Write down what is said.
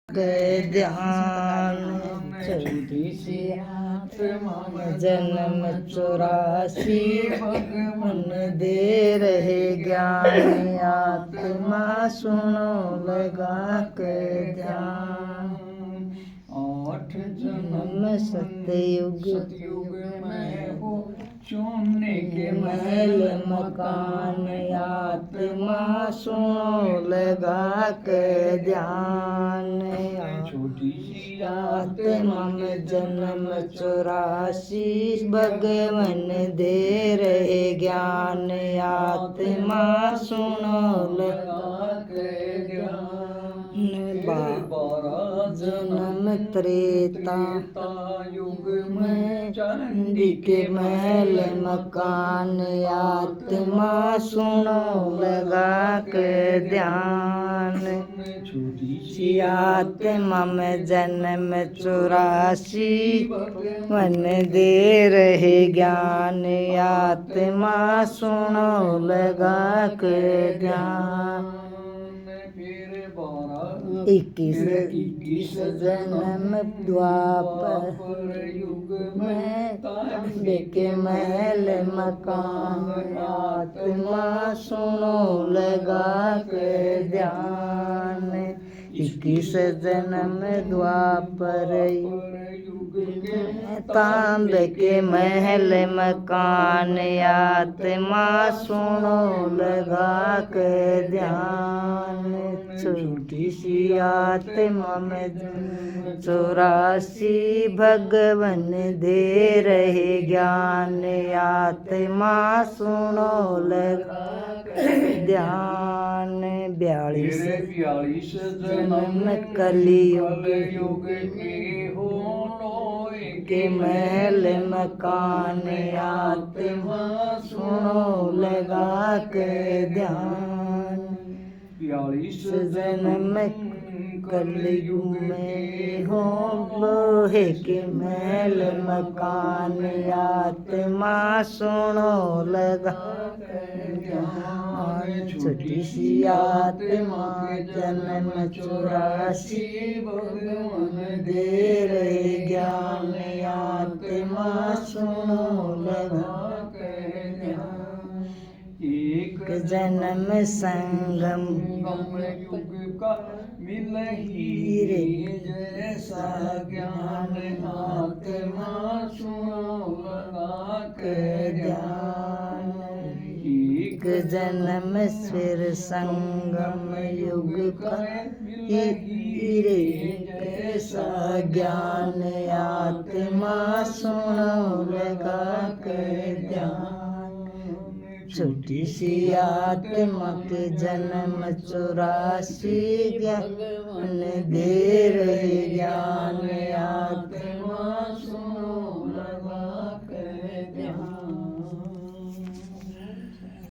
के ध्यान छोटी सी जन्म 84 भगवान दे रहे ज्ञान आत्मा सुनो लगा के ध्यान। 8 जन्म सतयुग में हो चुनने के महल मकान आत्मा सुनो लगा के ध्यान। छोटी सी आत्मा में जन्म 84 भगवान दे रहे ज्ञान आत्मा सुनो लगा के ध्यान। 12 जन्म त्रेता युग में चांदी के महल मकान आत्मा सुनो लगा के ध्यान। छोटी सी आत्मा में जन्म 84 भगवान दे रहे ज्ञान आत्मा सुनो लगा के ध्यान। 21 जन्म द्वापर युग में तांबे के महल मकान आत्मा सुनो लगा के ध्यान। 21 जन्म द्वापर युग में तांबे के महल मकान आत्मा सुनो लगा के ध्यान। छोटी सी आत्मा में 84 भगवान दे रहे ज्ञान आत्मा सुनो लगा के ध्यान। 42 जन्म कलियुग के हो लोहे के महल मकान आत्मा सुनो लगा के ध्यान। 42 जन्म कलयुग में हो लोहे के महल मकान आत्मा सुनो लगा के ध्यान। छोटी सी आत्मा जन्म 84 भगवान दे रहे ज्ञान आत्मा सुनो लगा के ध्यान। एक जन्म संगम युग का मिल हीरे जैसा ज्ञान आत्मा सुनो लगा के ध्यान। एक जन्म फिर संगम युग का हीरे जैसा ज्ञान आत्मा सुनो लगा के ध्यान। छोटी सी आत्मा के जन्म 84 भगवान दे रहे ज्ञान आत्मा